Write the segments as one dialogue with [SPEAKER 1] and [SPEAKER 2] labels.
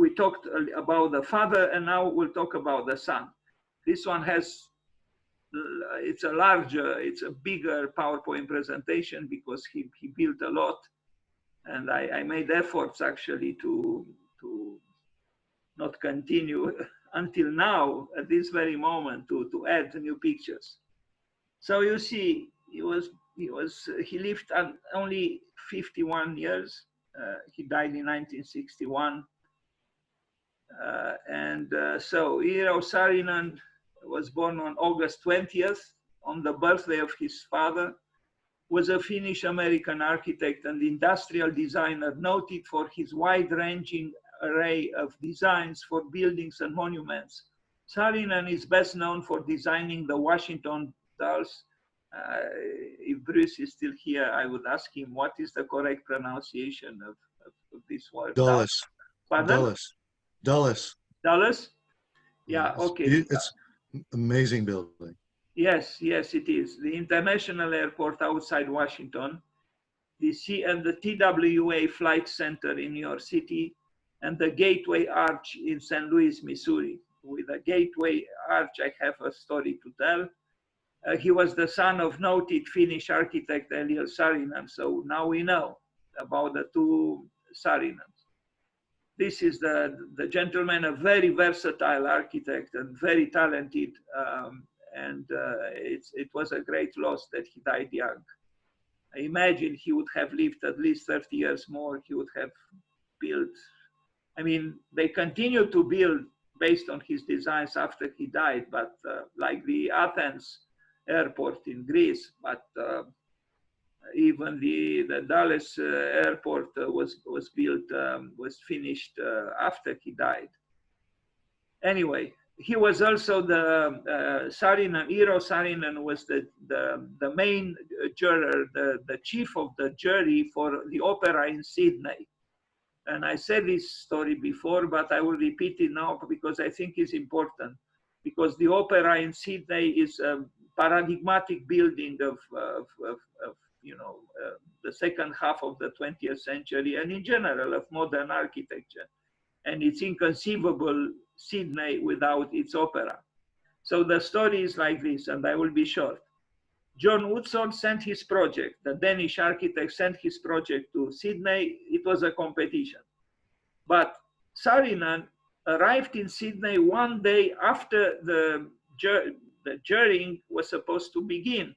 [SPEAKER 1] we talked about the father, and now we'll talk about the son. This one has, it's a bigger PowerPoint presentation because he built a lot, and I made efforts actually to not continue until now at this very moment to add new pictures. So you see, he lived only 51 years. He died in 1961. So Eero Saarinen was born on August 20th, on the birthday of his father, was a Finnish-American architect and industrial designer noted for his wide-ranging array of designs for buildings and monuments. Saarinen is best known for designing the Washington Dulles. If Bruce is still here, I would ask him what is the correct pronunciation of this word.
[SPEAKER 2] Dulles.
[SPEAKER 1] Pardon?
[SPEAKER 2] Dulles.
[SPEAKER 1] Dulles? Yeah, okay.
[SPEAKER 2] It's amazing building.
[SPEAKER 1] Yes, it is. The international airport outside Washington, the TWA Flight Center in New York City, and the Gateway Arch in St. Louis, Missouri. With the Gateway Arch, I have a story to tell. He was the son of noted Finnish architect Eero Saarinen, so now we know about the two Saarinens. This is the gentleman, a very versatile architect and very talented, it was a great loss that he died young. I imagine he would have lived at least 30 years more. He would have built, I mean, they continued to build based on his designs after he died, but like the Athens airport in Greece, but even the Dulles airport was built, was finished after he died. Anyway, he was also the Eero Saarinen was the main juror, the chief of the jury for the opera in Sydney. And I said this story before, but I will repeat it now because I think it's important. Because the opera in Sydney is a paradigmatic building of the second half of the 20th century and in general of modern architecture. And it's inconceivable Sydney without its opera. So the story is like this, and I will be short. John Utzon sent his project, the Danish architect sent his project to Sydney. It was a competition. But Saarinen arrived in Sydney one day after the jurying was supposed to begin.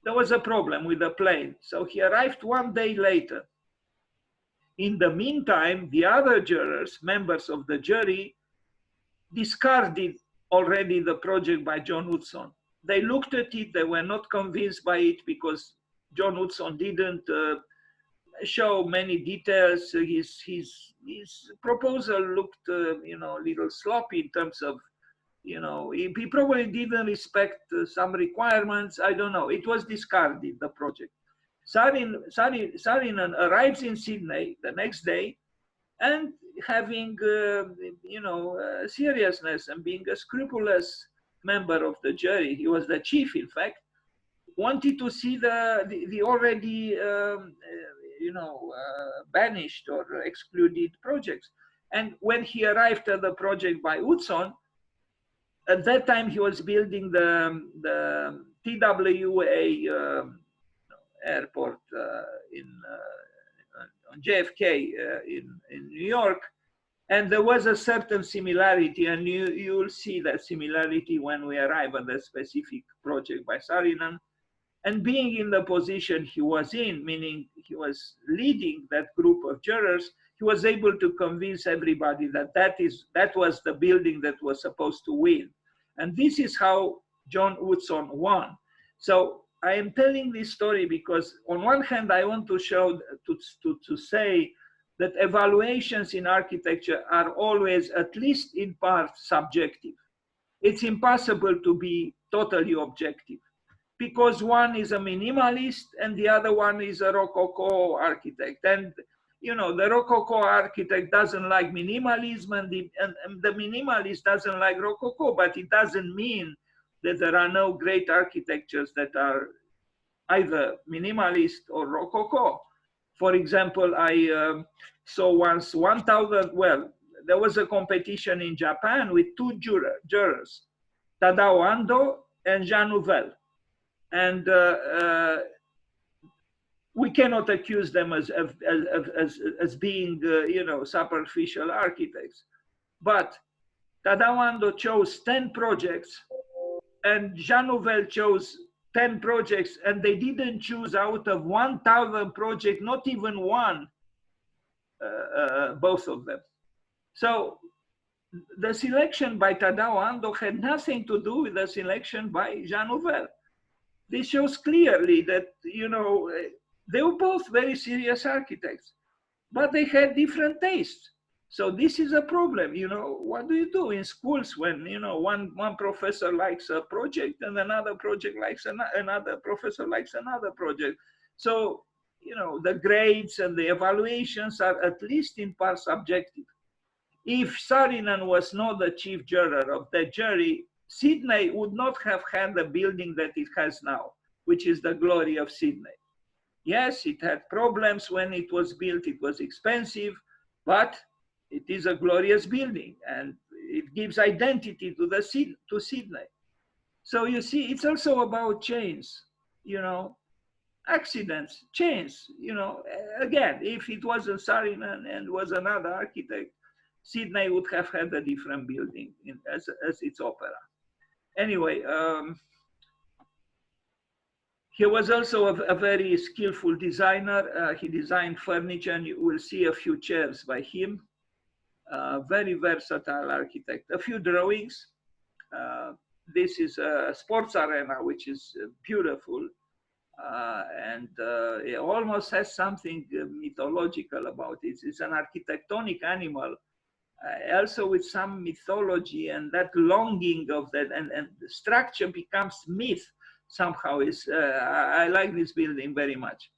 [SPEAKER 1] There was a problem with the plane, so he arrived one day later. In the meantime, the other jurors, members of the jury, discarded already the project by John Utzon. They looked at it, they were not convinced by it because John Utzon didn't show many details. His proposal looked, a little sloppy in terms of, he probably didn't respect some requirements. I don't know. It was discarded, the project. Saarinen arrives in Sydney the next day and having, seriousness and being a scrupulous member of the jury, he was the chief, in fact, wanted to see the already, banished or excluded projects. And when he arrived at the project by Utzon, at that time he was building the TWA airport on JFK in New York. And there was a certain similarity, and you'll see that similarity when we arrive at the specific project by Saarinen. And being in the position he was in, meaning he was leading that group of jurors, he was able to convince everybody that that was the building that was supposed to win. And this is how John Utzon won. So I am telling this story because on one hand, I want to show, to say that evaluations in architecture are always, at least in part, subjective. It's impossible to be totally objective because one is a minimalist and the other one is a Rococo architect. And the Rococo architect doesn't like minimalism and the minimalist doesn't like Rococo, but it doesn't mean that there are no great architectures that are either minimalist or Rococo. For example, I saw once there was a competition in Japan with two jurors, Tadao Ando and Jean Nouvel. And we cannot accuse them as being, superficial architects. But Tadao Ando chose 10 projects and Jean Nouvel chose 10 projects, and they didn't choose out of 1,000 projects, not even one, both of them. So the selection by Tadao Ando had nothing to do with the selection by Jean Nouvel. This shows clearly that, they were both very serious architects, but they had different tastes. So this is a problem. What do you do in schools when, one professor likes a project and another project likes another professor likes another project. So, the grades and the evaluations are at least in part subjective. If Saarinen was not the chief juror of that jury, Sydney would not have had the building that it has now, which is the glory of Sydney. Yes, it had problems when it was built, it was expensive, but it is a glorious building and it gives identity to Sydney. So you see, it's also about chains, accidents, chains, again, if it wasn't Saarinen and was another architect, Sydney would have had a different building as its opera. Anyway, he was also a very skillful designer. He designed furniture, and you will see a few chairs by him. Very versatile architect. A few drawings. This is a sports arena, which is beautiful. And it almost has something mythological about it. It's an architectonic animal, also with some mythology, and that longing of that, and the structure becomes myth somehow. I like this building very much.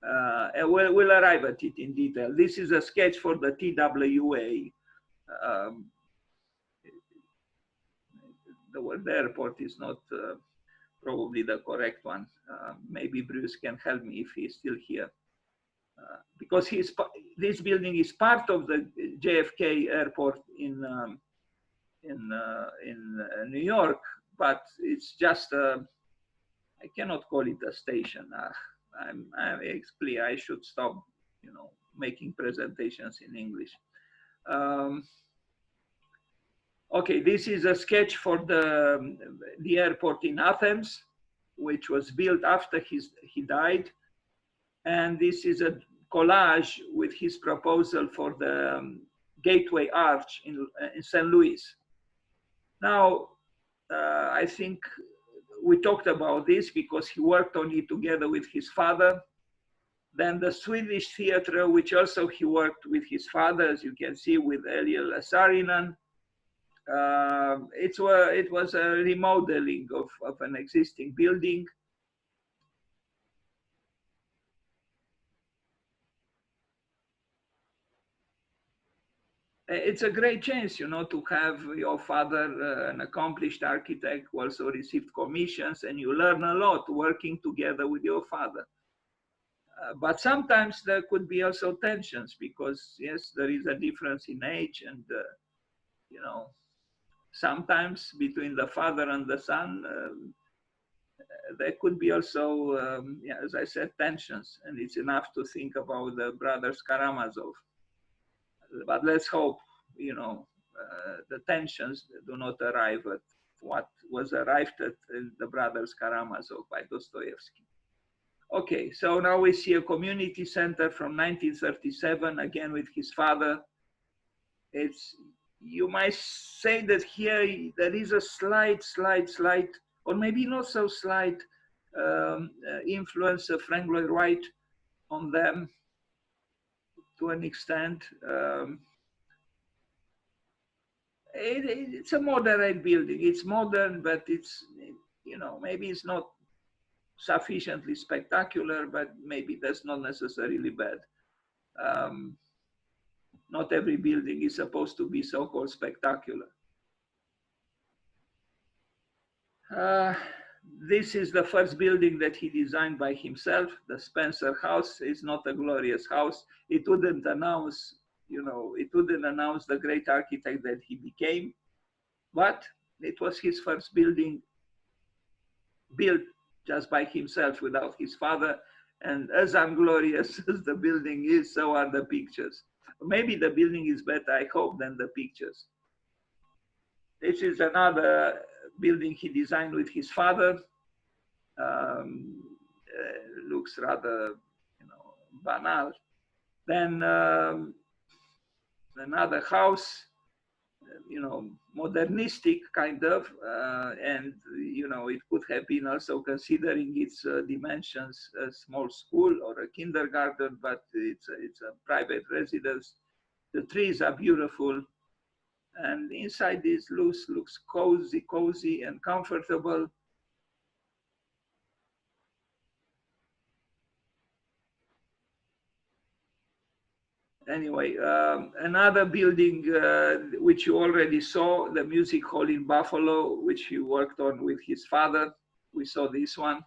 [SPEAKER 1] We'll arrive at it in detail. This is a sketch for the TWA. The word airport is not probably the correct one. Maybe Bruce can help me if he's still here. Because this building is part of the JFK airport in New York, but it's just I cannot call it a station. I should stop, making presentations in English. Okay, this is a sketch for the airport in Athens, which was built after he died. And this is a collage with his proposal for the Gateway Arch in St. Louis. Now, I think we talked about this because he worked on it together with his father. Then the Swedish theater, which also he worked with his father, as you can see, with Eero Saarinen. It was a remodeling of an existing building. It's a great chance, to have your father, an accomplished architect who also received commissions, and you learn a lot working together with your father. But sometimes there could be also tensions because, yes, there is a difference in age, and, sometimes between the father and the son, there could be also, as I said, tensions, and it's enough to think about the brothers Karamazov. But let's hope, the tensions do not arrive at what was arrived at in the brothers Karamazov by Dostoevsky. Okay, so now we see a community center from 1937, again with his father. You might say that here there is a slight, or maybe not so slight, influence of Frank Lloyd Wright on them to an extent. It's a moderate building. It's modern, but it's, maybe it's not sufficiently spectacular, but maybe that's not necessarily bad. Not every building is supposed to be so-called spectacular. This is the first building that he designed by himself. The Spencer House is not a glorious house. It wouldn't announce, it wouldn't announce the great architect that he became, but it was his first building built just by himself without his father. And as unglorious as the building is, so are the pictures. Maybe the building is better, I hope, than the pictures. This is another building he designed with his father. Looks rather, banal. Then another house, modernistic kind of, and it could have been also, considering its dimensions, a small school or a kindergarten, but it's a private residence. The trees are beautiful, and inside this looks cozy and comfortable. Anyway, another building which you already saw, the music hall in Buffalo, which he worked on with his father. We saw this one.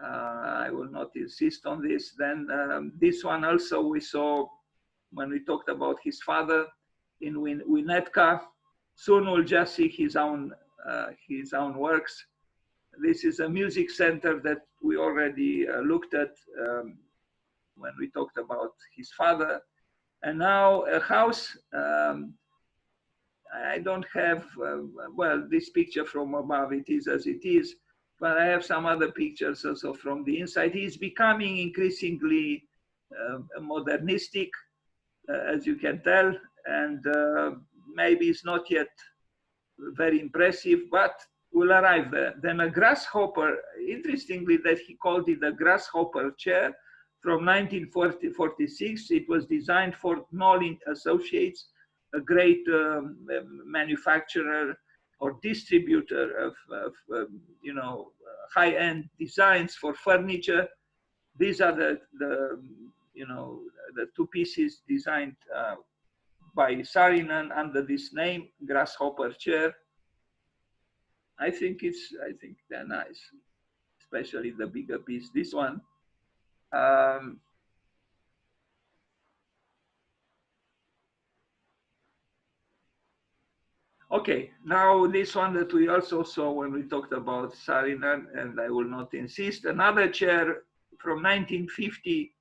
[SPEAKER 1] I will not insist on this. Then this one also we saw when we talked about his father in Winnetka. Soon we'll just see his own works. This is a music center that we already looked at when we talked about his father. And now a house, I don't have, well, this picture from above, it is as it is, but I have some other pictures also from the inside. He's becoming increasingly modernistic, as you can tell, and maybe it's not yet very impressive, but we'll arrive there. Then a grasshopper, interestingly that he called it a grasshopper chair, from 1946. It was designed for Nolan Associates, a great manufacturer or distributor of high-end designs for furniture. These are the two pieces designed by Saarinen under this name, grasshopper chair. I think they're nice, especially the bigger piece. This one. Okay, now this one that we also saw when we talked about Saarinen, and I will not insist. Another chair from 1950.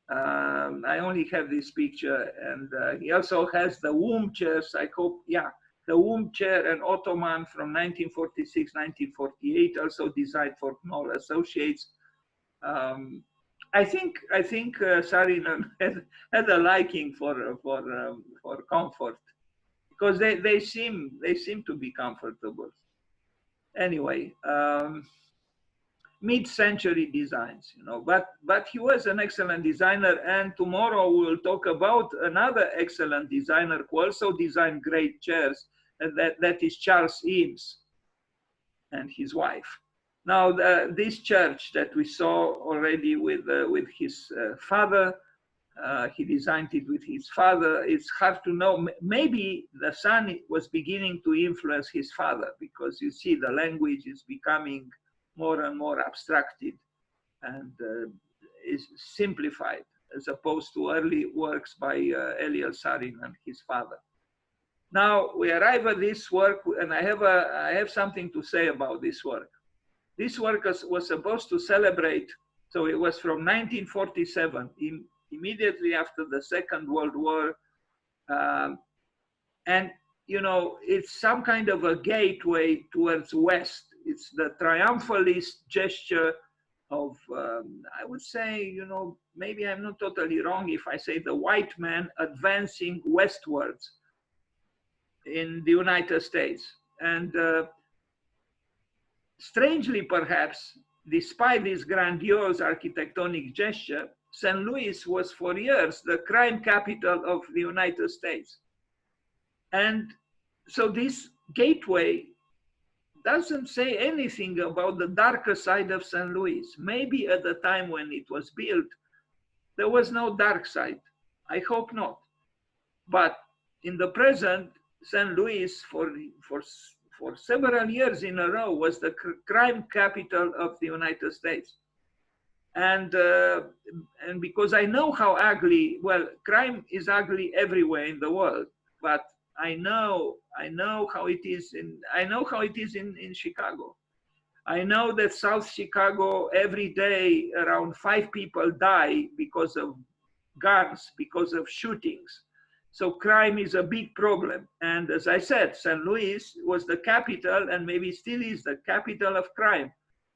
[SPEAKER 1] I only have this picture, and he also has the womb chairs. I hope, yeah, the womb chair and ottoman from 1946, 1948, also designed for Knoll Associates. I think Saarinen had a liking for comfort, because they seem to be comfortable. Anyway, mid-century designs, but he was an excellent designer, and tomorrow we'll talk about another excellent designer who also designed great chairs, and that is Charles Eames and his wife. Now, this church that we saw already with his father, he designed it with his father. It's hard to know. Maybe the son was beginning to influence his father, because you see the language is becoming more and more abstracted and is simplified, as opposed to early works by Eliel Saarinen and his father. Now we arrive at this work, and I have something to say about this work. This work was supposed to celebrate, so it was from 1947, immediately after the Second World War. And, it's some kind of a gateway towards West. It's the triumphalist gesture of, I would say, maybe I'm not totally wrong if I say the white man advancing westwards in the United States. And strangely, perhaps, despite this grandiose architectonic gesture, St. Louis was for years the crime capital of the United States. And so this gateway doesn't say anything about the darker side of St. Louis. Maybe at the time when it was built, there was no dark side. I hope not. But in the present, St. Louis for several years in a row was the crime capital of the United States. And because I know how ugly, well, crime is ugly everywhere in the world, but I know how it is in Chicago. I know that South Chicago, every day around 5 people die because of guns, because of shootings. So crime is a big problem. And as I said, St. Louis was the capital, and maybe still is the capital of crime.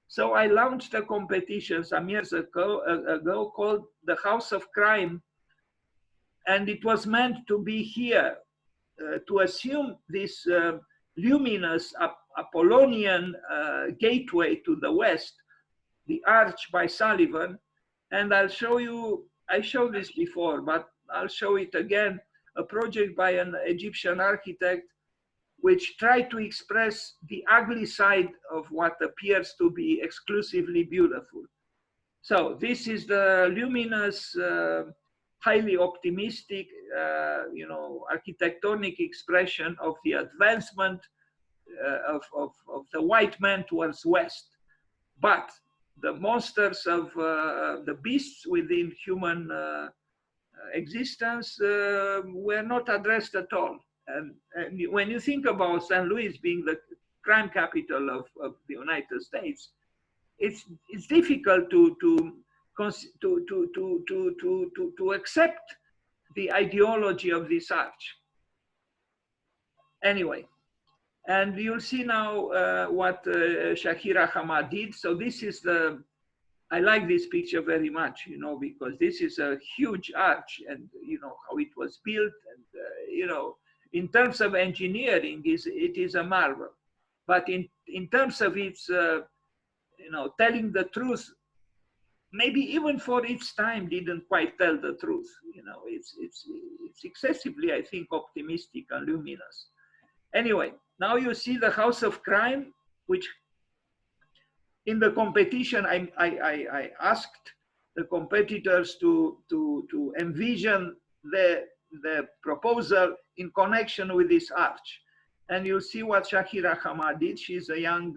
[SPEAKER 1] So I launched a competition some years ago called the House of Crime. And it was meant to be here, to assume this luminous Apollonian gateway to the West, the Arch by Sullivan. And I'll show you, I showed this before, but I'll show it again, a project by an Egyptian architect which tried to express the ugly side of what appears to be exclusively beautiful. So this is the luminous, highly optimistic, architectonic expression of the advancement of the white man towards West. But the monsters of the beasts within human existence were not addressed at all. And when you think about St. Louis being the crime capital of the United States, it's difficult to accept the ideology of this arch. Anyway, and you'll see now what Shahira Hamad did. So this is I like this picture very much, because this is a huge arch, and how it was built, and in terms of engineering, it is a marvel. But in terms of its, telling the truth, maybe even for its time didn't quite tell the truth. It's excessively, I think, optimistic and luminous. Anyway, now you see the House of Crime, which in the competition, I asked the competitors to envision the proposal in connection with this arch. And you'll see what Shahira Hamad did. She's a young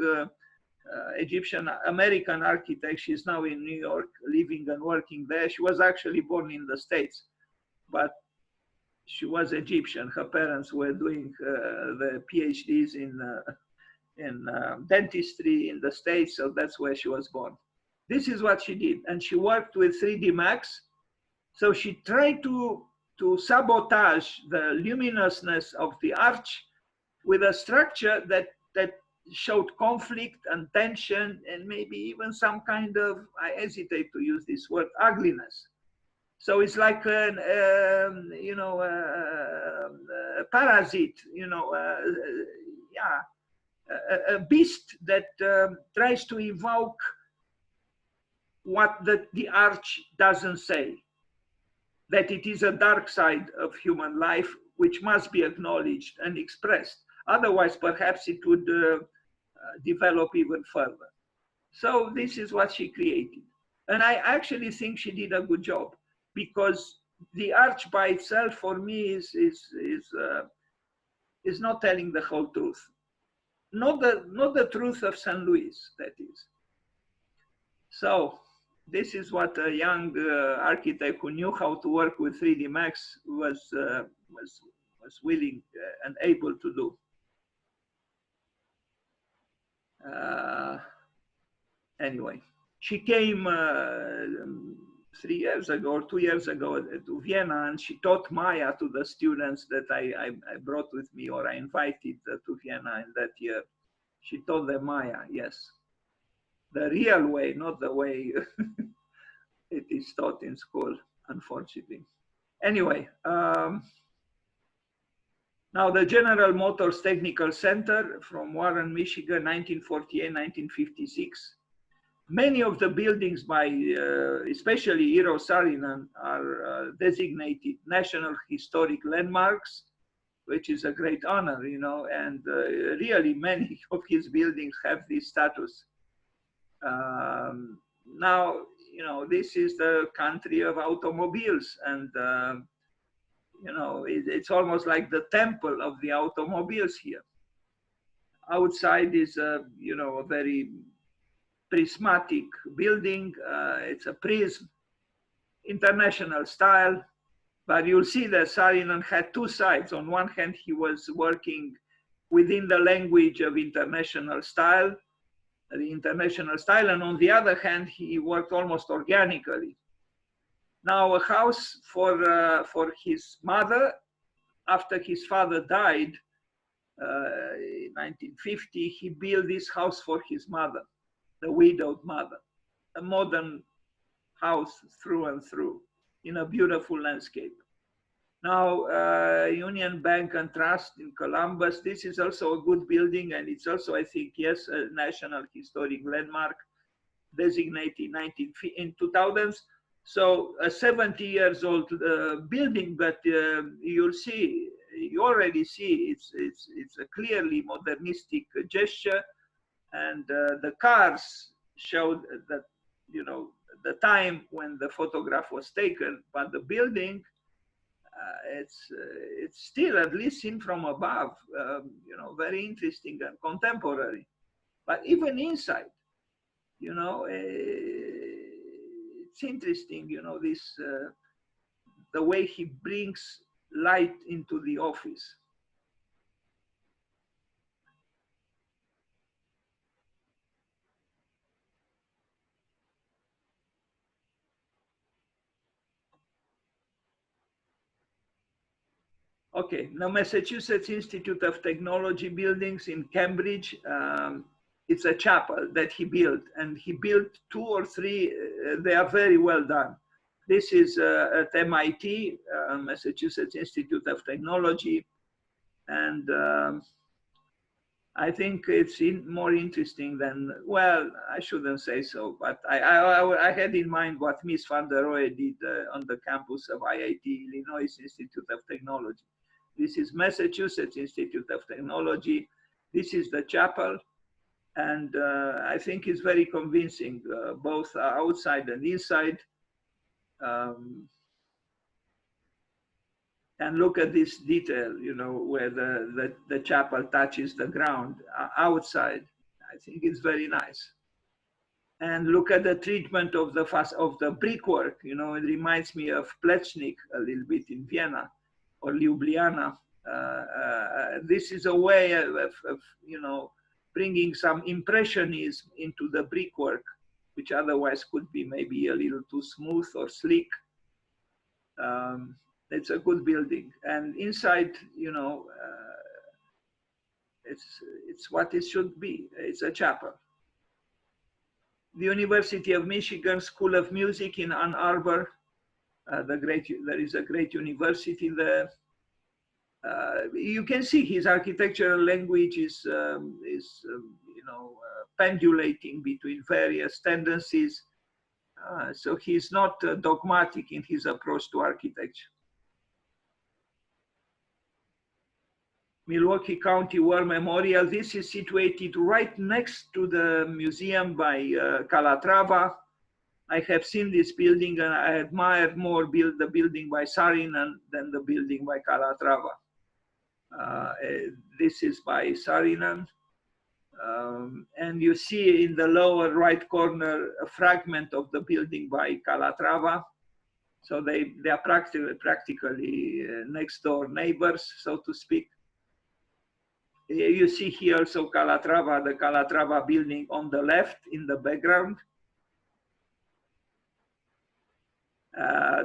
[SPEAKER 1] Egyptian American architect. She's now in New York, living and working there. She was actually born in the States, but she was Egyptian. Her parents were doing the PhDs in dentistry in the States, so that's where she was born. This is what she did, and she worked with 3D Max. So she tried to sabotage the luminousness of the arch with a structure that showed conflict and tension, and maybe even some kind of, I hesitate to use this word, ugliness. So it's like a parasite, a beast that tries to evoke what the arch doesn't say, that it is a dark side of human life which must be acknowledged and expressed. Otherwise, perhaps it would develop even further. So this is what she created. And I actually think she did a good job, because the arch by itself for me is not telling the whole truth. Not the truth of St. Louis, that is. So this is what a young architect who knew how to work with 3D Max was willing and able to do. Anyway, she came 3 years ago or 2 years ago to Vienna, and she taught Maya to the students that I brought with me, or I invited to Vienna in that year. She taught them Maya, yes. The real way, not the way it is taught in school, unfortunately. Anyway, now the General Motors Technical Center from Warren, Michigan, 1948, 1956. Many of the buildings by, especially Eero Saarinen, are designated National Historic Landmarks, which is a great honor, and really many of his buildings have this status. Now, this is the country of automobiles, and it's almost like the temple of the automobiles here. Outside is a very prismatic building. It's a prism, international style. But you'll see that Saarinen had two sides. On one hand, he was working within the language of international style, and on the other hand, he worked almost organically. Now, a house for his mother, after his father died in 1950, he built this house for his mother, the widowed mother, a modern house through and through, in a beautiful landscape. Now, Union Bank and Trust in Columbus, this is also a good building, and it's also, I think, yes, a National Historic Landmark designated in 2000s. So a 70 years old building, but you'll see, you already see it's a clearly modernistic gesture, and the cars showed that, you know, the time when the photograph was taken, but the building, it's still, at least seen from above, you know, very interesting and contemporary. But even inside, you know, it's interesting, you know, this the way he brings light into the office. Okay, now Massachusetts Institute of Technology buildings in Cambridge. It's a chapel that he built, and he built 2 or 3. They are very well done. This is at MIT, Massachusetts Institute of Technology, and I think it's more interesting than, well, I shouldn't say so, but I had in mind what Miss van der Rohe did on the campus of IIT, Illinois Institute of Technology. This is Massachusetts Institute of Technology. This is the chapel. And I think it's very convincing, both outside and inside. And look at this detail, you know, where the chapel touches the ground outside. I think it's very nice. And look at the treatment of the brickwork. You know, it reminds me of Plečnik a little bit in Vienna or Ljubljana. This is a way of, you know, bringing some impressionism into the brickwork, which otherwise could be maybe a little too smooth or sleek. It's a good building, and inside, you know, it's what it should be. It's a chapel. The University of Michigan School of Music in Ann Arbor. There is a great university there. You can see his architectural language is you know, pendulating between various tendencies. So he's not dogmatic in his approach to architecture. Milwaukee County War Memorial. This is situated right next to the museum by Calatrava. I have seen this building, and I admired more the building by Saarinen than the building by Calatrava. This is by Saarinen. And you see in the lower right corner a fragment of the building by Calatrava. So they are practically next door neighbors, so to speak. You see here also Calatrava, the Calatrava building on the left in the background.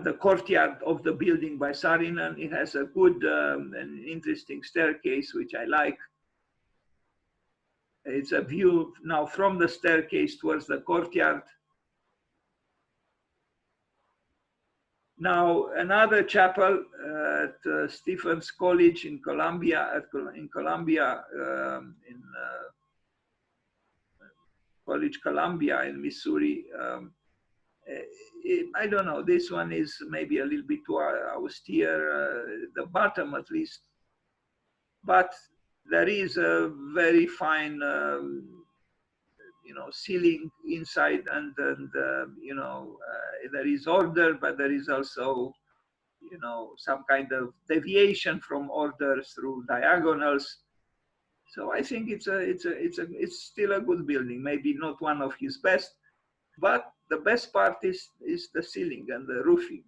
[SPEAKER 1] The courtyard of the building by Saarinen, it has a good and interesting staircase, which I like. It's a view now from the staircase towards the courtyard. Now, another chapel at Stephens College in Columbia, College Columbia in Missouri. I don't know, this one is maybe a little bit too austere, the bottom at least. But there is a very fine, you know, ceiling inside, and you know, there is order, but there is also, you know, some kind of deviation from order through diagonals. So I think it's still a good building. Maybe not one of his best, but the best part is the ceiling and the roofing.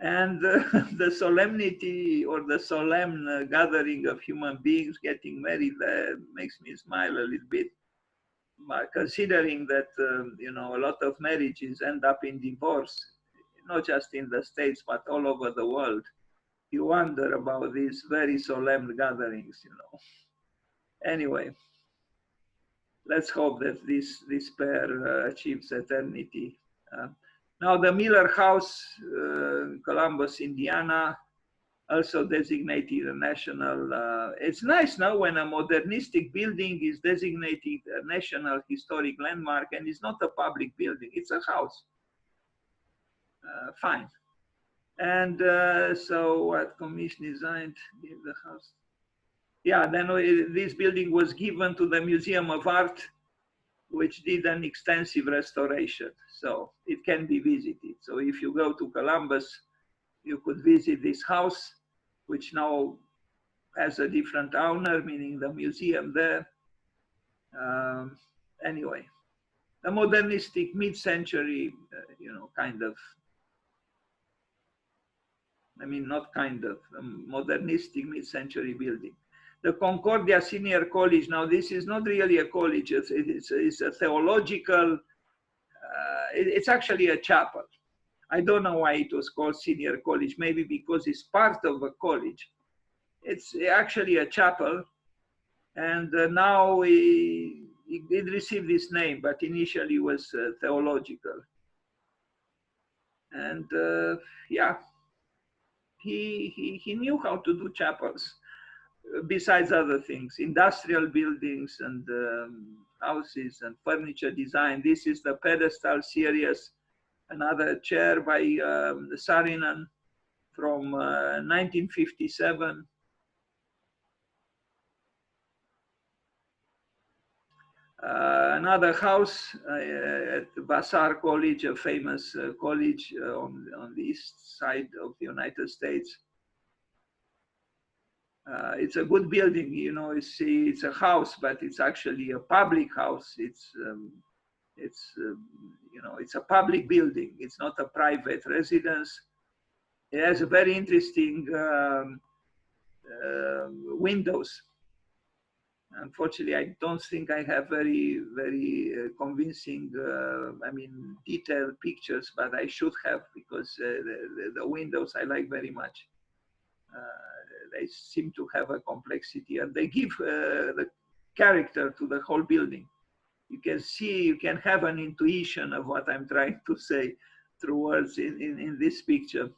[SPEAKER 1] And the solemnity or the solemn gathering of human beings getting married makes me smile a little bit. But considering that you know, a lot of marriages end up in divorce, not just in the States but all over the world, you wonder about these very solemn gatherings, you know. Anyway, let's hope that this pair achieves eternity. Uh, Now the Miller House, Columbus, Indiana, also designated a national. It's nice now when a modernistic building is designated a national historic landmark and it's not a public building, it's a house. Fine. And so what commission designed the house? Yeah, then this building was given to the Museum of Art, which did an extensive restoration. So it can be visited. So if you go to Columbus, you could visit this house, which now has a different owner, meaning the museum there. Anyway, the modernistic mid-century, you know, kind of, I mean, not kind of, modernistic mid-century building. The Concordia Senior College, now this is not really a college, it's a theological, it's actually a chapel. I don't know why it was called Senior College, maybe because it's part of a college. It's actually a chapel, and now it received this name, but initially was theological. And yeah, he knew how to do chapels, besides other things, industrial buildings and houses and furniture design. This is the pedestal series, another chair by Saarinen from 1957. Another house at Vassar College, a famous college on the east side of the United States. It's a good building, you know. It's a house, but it's actually a public house. It's you know, it's a public building. It's not a private residence. It has a very interesting windows. Unfortunately, I don't think I have very convincing, I mean, detailed pictures, but I should have, because the windows I like very much. They seem to have a complexity, and they give the character to the whole building. You can see, you can have an intuition of what I'm trying to say through words in this picture.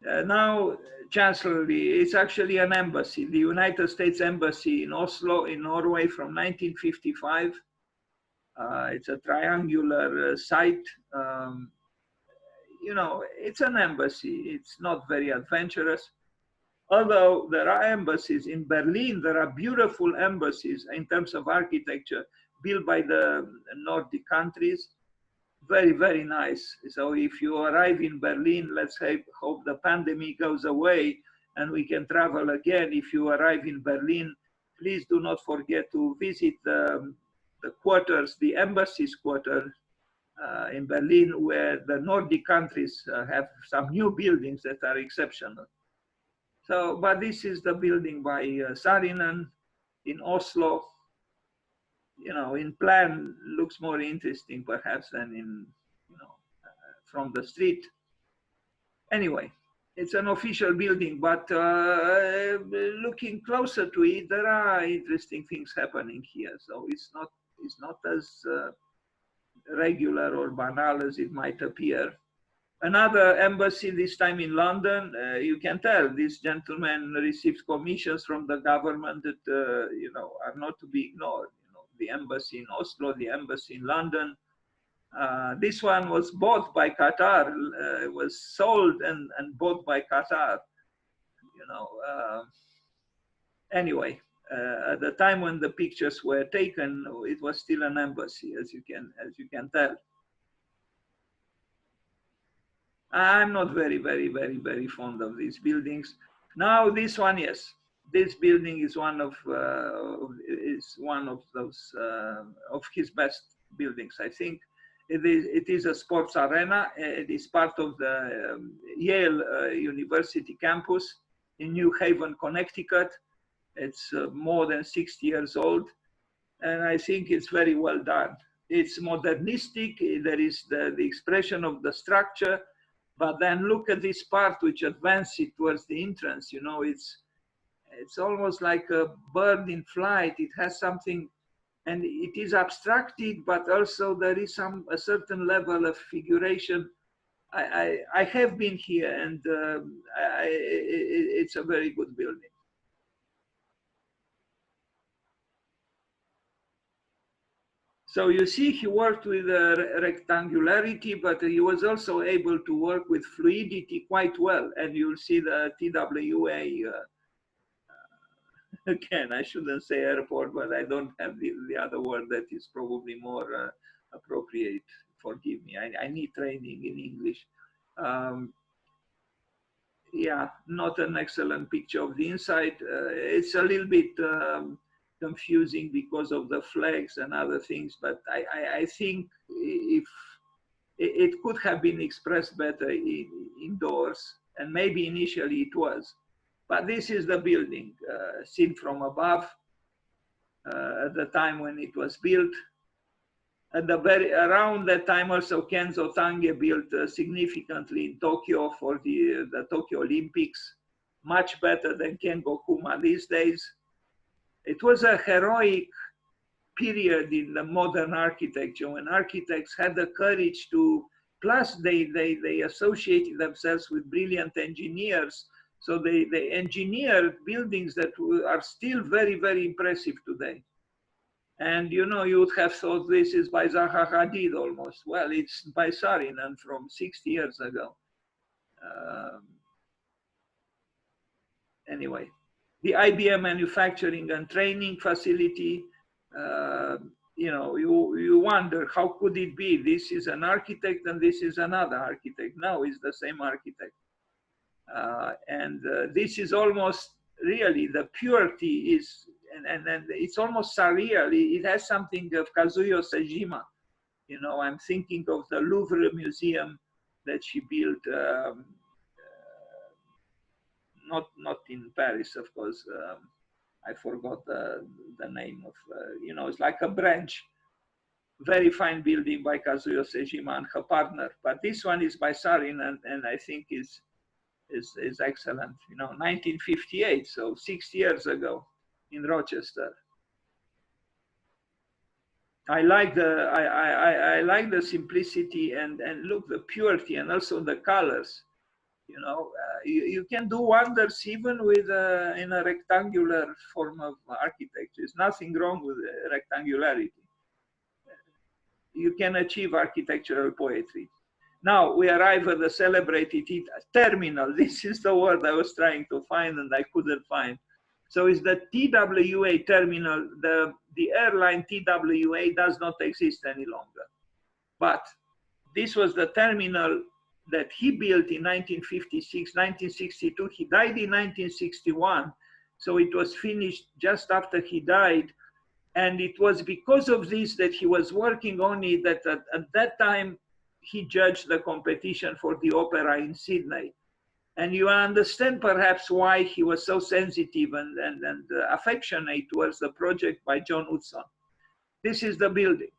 [SPEAKER 1] Now, Chancellery, it's actually an embassy, the United States Embassy in Oslo, in Norway, from 1955. It's a triangular site. You know, it's an embassy. It's not very adventurous. Although there are embassies in Berlin, there are beautiful embassies in terms of architecture built by the Nordic countries. Very nice. So if you arrive in Berlin, let's hope the pandemic goes away and we can travel again. If you arrive in Berlin, please do not forget to visit the quarters, the embassy's quarter in Berlin, where the Nordic countries have some new buildings that are exceptional. So, but this is the building by Saarinen in Oslo. You know, in plan looks more interesting perhaps than in, you know, from the street. Anyway, it's an official building, but looking closer to it, there are interesting things happening here. So it's not as regular or banal as it might appear. Another embassy, this time in London. You can tell this gentleman receives commissions from the government that you know, are not to be ignored. You know, the embassy in Oslo, the embassy in London. This one was bought by Qatar. It was sold and bought by Qatar. You know. Anyway, at the time when the pictures were taken, it was still an embassy, as you can tell. I'm not very fond of these buildings. Now this one, yes, this building is one of those of his best buildings. I think it is a sports arena. It is part of the Yale University campus in New Haven, Connecticut. It's more than 60 years old, and I think it's very well done. It's modernistic. There is the expression of the structure, but then look at this part which advances towards the entrance. You know, it's almost like a bird in flight. It has something, and it is abstracted, but also there is a certain level of figuration. I have been here, and it's a very good building. So you see, he worked with rectangularity, but he was also able to work with fluidity quite well. And you'll see the TWA, again, I shouldn't say airport, but I don't have the other word that is probably more appropriate. Forgive me, I need training in English. Yeah, not an excellent picture of the inside. It's a little bit confusing because of the flags and other things, but I think if it could have been expressed better indoors, and maybe initially it was. But this is the building seen from above at the time when it was built. At around that time also Kenzo Tange built significantly in Tokyo for the Tokyo Olympics, much better than Kengo Kuma these days. It was a heroic period in the modern architecture when architects had the courage to, plus they associated themselves with brilliant engineers. So they engineered buildings that are still very, very impressive today. And you know, you would have thought this is by Zaha Hadid almost. Well, it's by Saarinen from 60 years ago. Anyway, the IBM manufacturing and training facility, you know, you wonder how could it be? This is an architect and this is another architect. No, it's the same architect. And this is almost really the purity is, and it's almost surreal. It has something of Kazuyo Sejima. You know, I'm thinking of the Louvre Museum that she built, not in Paris, of course. I forgot the name of, you know, it's like a branch, very fine building by Kazuyo Sejima and her partner. But this one is by Saarinen, and I think is excellent. You know, 1958, so 6 years ago in Rochester. I like the simplicity and look, the purity and also the colors. You know, you can do wonders even with in a rectangular form of architecture. There's nothing wrong with rectangularity. You can achieve architectural poetry. Now we arrive at the celebrated terminal. This is the word I was trying to find and I couldn't find. So it's the TWA terminal. The airline TWA does not exist any longer. But this was the terminal that he built in 1956, 1962. He died in 1961. So it was finished just after he died. And it was because of this that he was working on it that at that time, he judged the competition for the opera in Sydney. And you understand perhaps why he was so sensitive and affectionate towards the project by John Hudson. This is the building,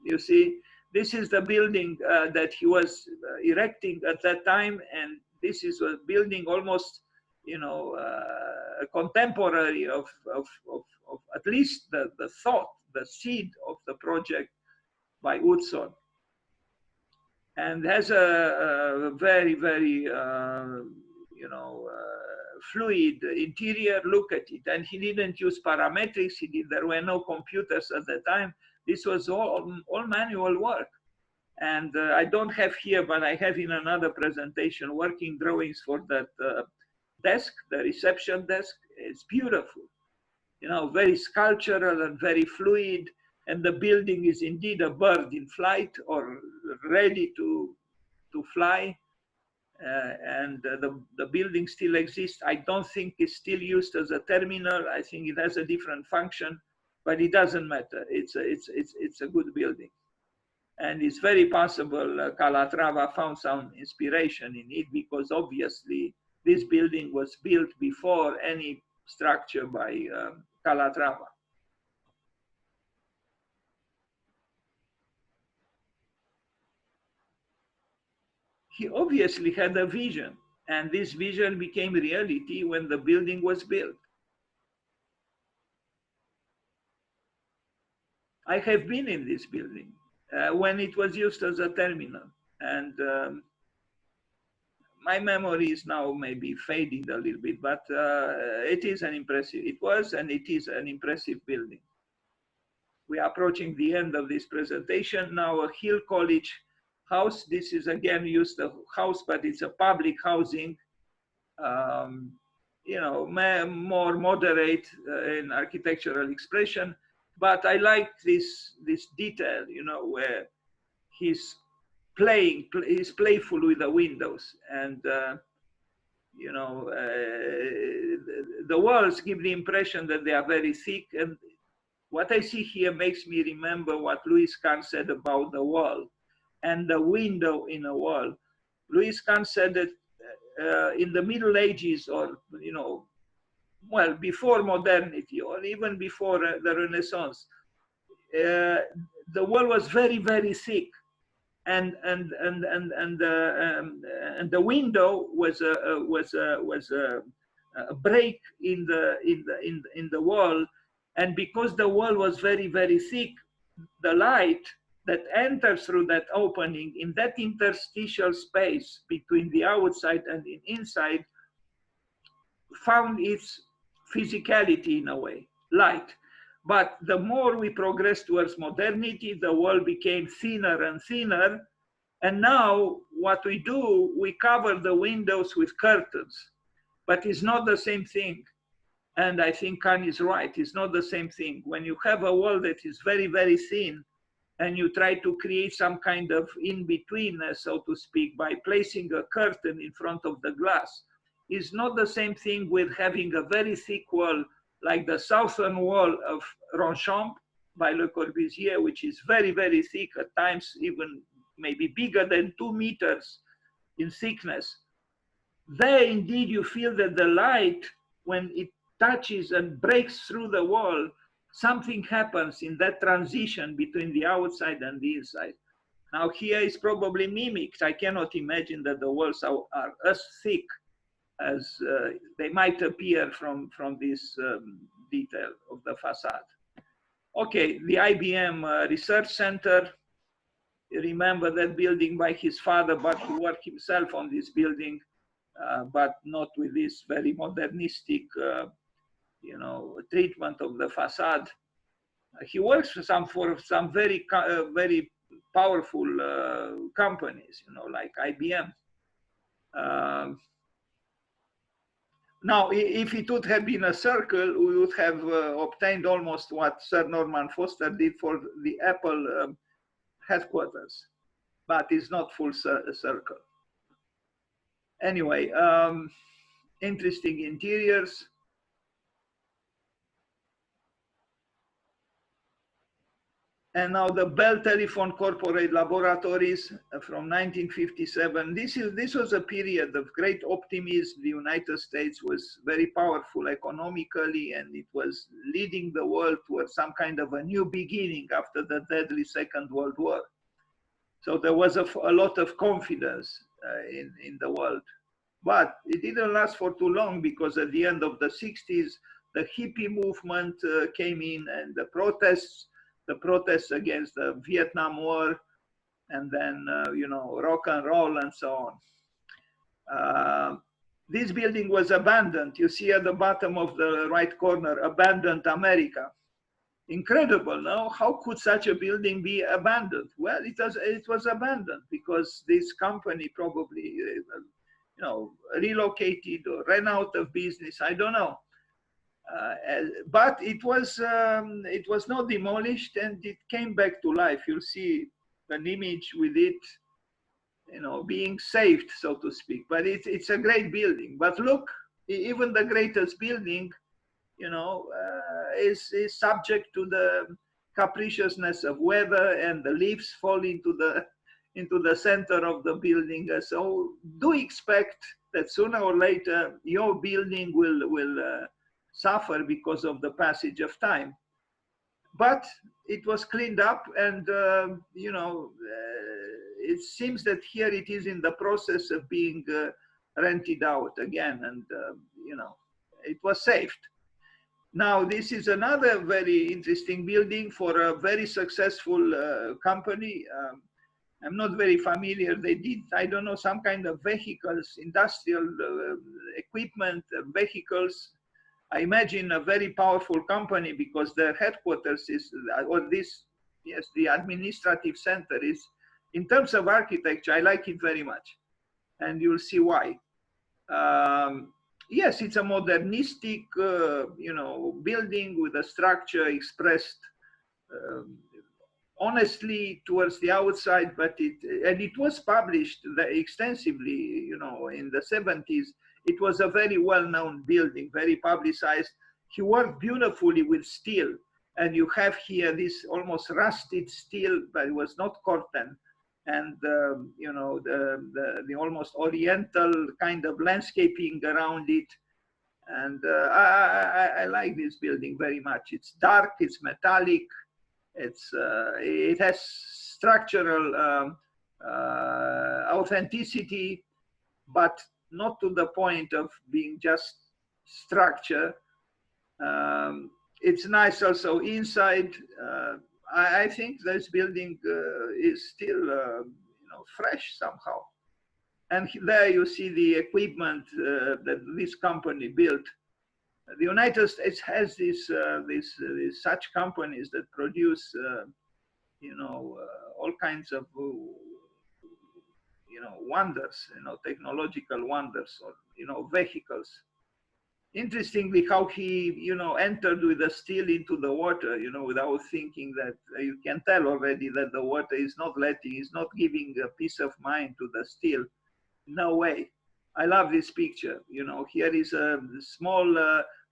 [SPEAKER 1] you see. This is the building that he was erecting at that time. And this is a building almost, you know, a contemporary of at least the thought, the seed of the project by Hudson. And has a very, very, you know, fluid interior. Look at it. And he didn't use parametrics. There were no computers at the time. This was all manual work. And I don't have here, but I have in another presentation, working drawings for that desk, the reception desk. It's beautiful, you know, very sculptural and very fluid. And the building is indeed a bird in flight or ready to fly. the building still exists. I don't think it's still used as a terminal. I think it has a different function, but it doesn't matter. It's a good building. And it's very possible Calatrava found some inspiration in it, because obviously this building was built before any structure by Calatrava. He obviously had a vision, and this vision became reality when the building was built. I have been in this building when it was used as a terminal, and my memory is now maybe fading a little bit, but it is an impressive, it was and it is an impressive building. We are approaching the end of this presentation. Now a Hill College house. This is again used as a house, but it's a public housing. You know, more moderate in architectural expression. But I like this detail, you know, where he's playful with the windows, and you know, the walls give the impression that they are very thick. And what I see here makes me remember what Louis Kahn said about the wall and the window in a wall. Louis Kahn said that in the Middle Ages, or you know, well, before modernity, or even before the Renaissance, the wall was very, very thick, and the window was a break in the wall, and because the wall was very, very thick, the light that enters through that opening in that interstitial space between the outside and the inside found its physicality in a way, light. But the more we progress towards modernity, the wall became thinner and thinner. And now what we do, we cover the windows with curtains, but it's not the same thing. And I think Kahn is right, it's not the same thing. When you have a wall that is very, very thin, and you try to create some kind of in-between, so to speak, by placing a curtain in front of the glass, is not the same thing with having a very thick wall, like the southern wall of Ronchamp by Le Corbusier, which is very, very thick, at times even maybe bigger than 2 meters in thickness. There, indeed, you feel that the light, when it touches and breaks through the wall, something happens in that transition between the outside and the inside. Now here is probably mimicked. I cannot imagine that the walls are as thick as they might appear from this detail of the facade. Okay, the IBM Research Center. You remember that building by his father, but he worked himself on this building, but not with this very modernistic you know, treatment of the facade. He works for some very powerful companies, you know, like IBM. Now, if it would have been a circle, we would have obtained almost what Sir Norman Foster did for the Apple headquarters, but it's not full circle. Anyway, interesting interiors. And now the Bell Telephone Corporate Laboratories from 1957. This was a period of great optimism. The United States was very powerful economically, and it was leading the world towards some kind of a new beginning after the deadly Second World War. So there was a lot of confidence in the world. But it didn't last for too long, because at the end of the 60s, the hippie movement came in, and the protests against the Vietnam War, and then, you know, rock and roll and so on. This building was abandoned. You see at the bottom of the right corner, abandoned America. Incredible, no? How could such a building be abandoned? Well, it was abandoned because this company probably, you know, relocated or ran out of business. I don't know. But it was not demolished, and it came back to life. You'll see an image with it. being saved, so to speak. But it's a great building. But look, even the greatest building, is subject to the capriciousness of weather, and the leaves fall into the center of the building. So do expect that sooner or later your building will suffer because of the passage of time. But it was cleaned up, and it seems that here it is in the process of being rented out again, and it was saved. Now, this is another very interesting building for a very successful company. I'm not very familiar. They did, I don't know, some kind of vehicles, industrial equipment, vehicles. I imagine a very powerful company, because their headquarters is, or this, yes, the administrative center is, in terms of architecture, I like it very much. And you'll see why. Yes, it's a modernistic, building with a structure expressed honestly towards the outside, but it was published extensively, in the 70s. It was a very well-known building, very publicized. He worked beautifully with steel, and you have here this almost rusted steel, but it was not curtain, and the almost oriental kind of landscaping around it. And I like this building very much. It's dark, it's metallic, it has structural authenticity, but not to the point of being just structure. It's nice also inside. I think this building is still fresh somehow. And there you see the equipment that this company built. The United States has such companies that produce, all kinds of, wonders, technological wonders, or, vehicles. Interestingly, how he, entered with the steel into the water, without thinking that you can tell already that the water is not giving a peace of mind to the steel. No way. I love this picture. Here is a small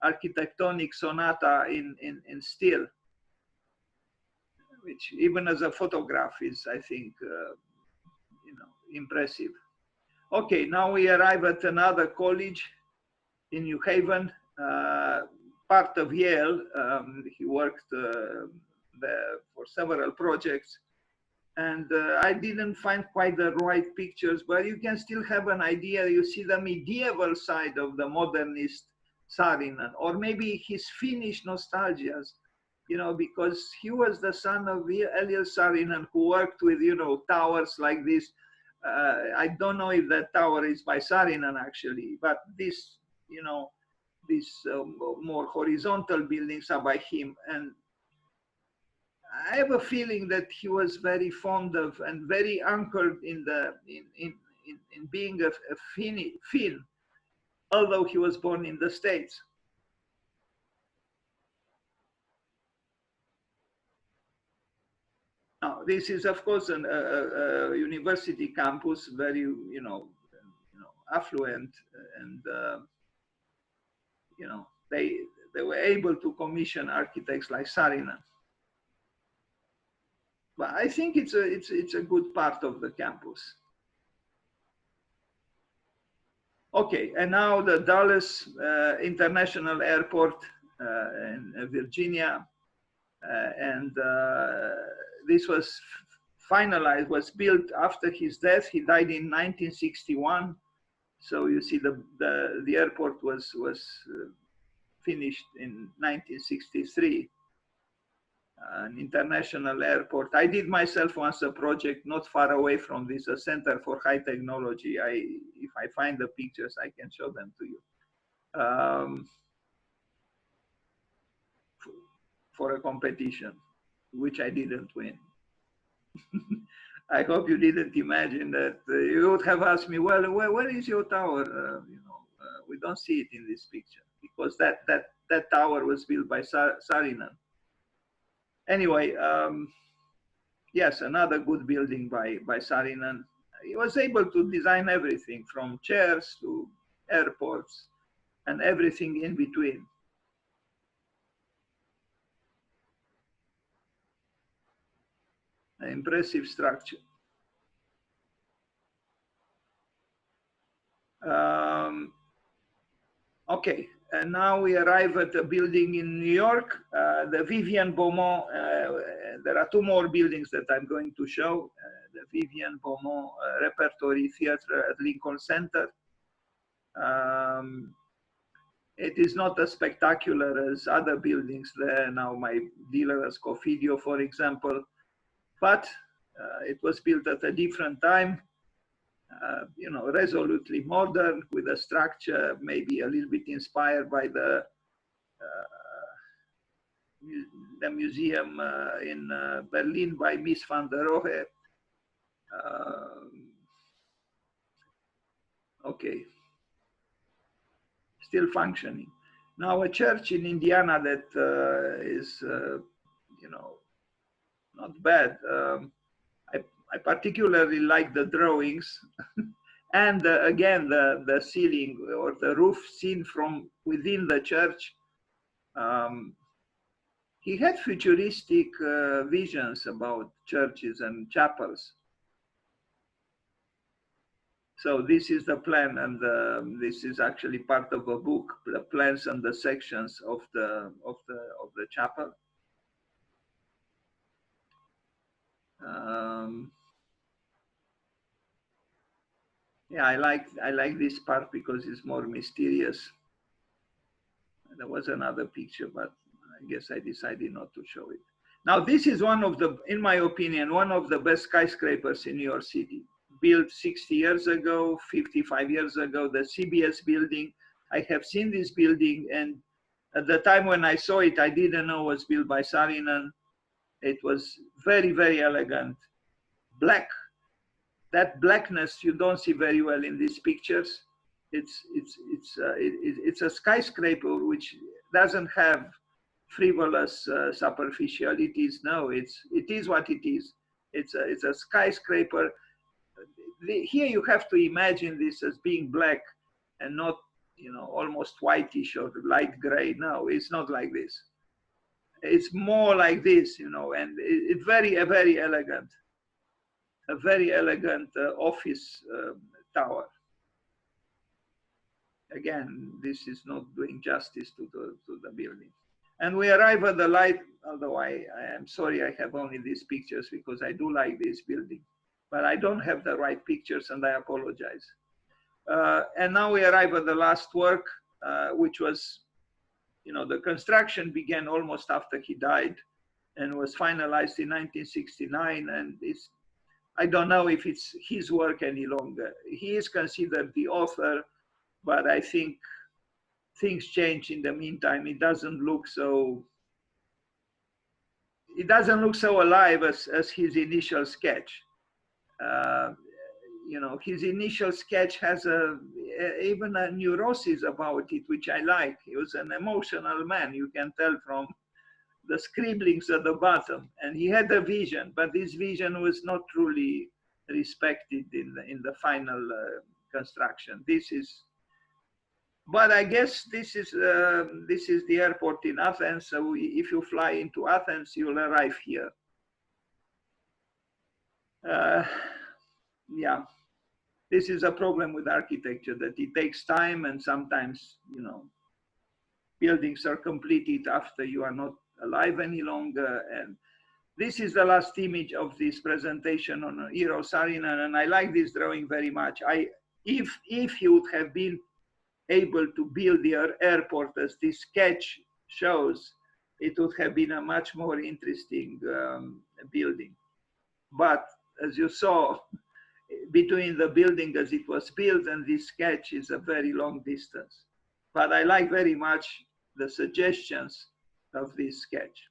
[SPEAKER 1] architectonic sonata in steel, which even as a photograph is, I think, impressive. Okay, now we arrive at another college in New Haven, part of Yale. He worked there for several projects. And I didn't find quite the right pictures, but you can still have an idea. You see the medieval side of the modernist Saarinen, or maybe his Finnish nostalgias, because he was the son of Eero Saarinen, who worked with, towers like this. I don't know if that tower is by Saarinen actually, but this, these more horizontal buildings are by him. And I have a feeling that he was very fond of and very anchored in being a Finn, although he was born in the States. Now, this is, of course, a university campus, very, affluent, and they were able to commission architects like Saarinen. But I think it's a good part of the campus. Okay, and now the Dulles International Airport in Virginia, and this was finalized, was built after his death. He died in 1961. So you see the airport was finished in 1963. An international airport. I did myself once a project not far away from this, a center for high technology. If I find the pictures, I can show them to you. For a competition, which I didn't win. I hope you didn't imagine that you would have asked me, well, where is your tower? We don't see it in this picture, because that tower was built by Saarinen. Anyway, yes, another good building by Saarinen. he was able to design everything from chairs to airports and everything in between. An impressive structure. Okay, and now we arrive at a building in New York, the Vivian Beaumont. There are two more buildings that I'm going to show. The Vivian Beaumont Repertory Theatre at Lincoln Center. It is not as spectacular as other buildings there. Now my dealer as Cofidio, for example, but it was built at a different time. You know, resolutely modern with a structure maybe a little bit inspired by the museum in Berlin by Mies van der Rohe. Okay, still functioning. Now a church in Indiana that is, you know, not bad. I particularly like the drawings and again, the ceiling or the roof seen from within the church. He had futuristic visions about churches and chapels. So this is the plan, and this is actually part of a book, the plans and the sections of the chapel. Yeah, I like this part because it's more mysterious. There was another picture, but I guess I decided not to show it. Now, this is one of the, in my opinion, one of the best skyscrapers in New York City. Built 60 years ago, 55 years ago, the CBS building. I have seen this building, and at the time when I saw it, I didn't know it was built by Saarinen. It was very, very elegant, black. That blackness you don't see very well in these pictures. It's a skyscraper which doesn't have frivolous superficialities. No, it is what it is. It's a skyscraper. Here you have to imagine this as being black and not, you know, almost whitish or light gray. No, it's not like this. It's more like this, you know, and it's very elegant. A very elegant office tower. Again, this is not doing justice to the building. And we arrive at the light, although I am sorry I have only these pictures because I do like this building, but I don't have the right pictures and I apologize. And now we arrive at the last work, which was, you know, the construction began almost after he died and was finalized in 1969. And it's, I don't know if it's his work any longer. He is considered the author, but I think things change in the meantime. It doesn't look so alive as his initial sketch. You know, his initial sketch has even a neurosis about it, which I like. He was an emotional man, you can tell from the scribblings at the bottom, and he had a vision, but this vision was not truly respected in the final construction. But I guess this is the airport in Athens. So if you fly into Athens, you'll arrive here. Yeah, this is a problem with architecture, that it takes time, and sometimes, you know, buildings are completed after you are not alive any longer. And this is the last image of this presentation on Eero Saarinen, and I like this drawing very much. If he would have been able to build the airport as this sketch shows, it would have been a much more interesting building. But as you saw, between the building as it was built and this sketch is a very long distance. But I like very much the suggestions of this sketch.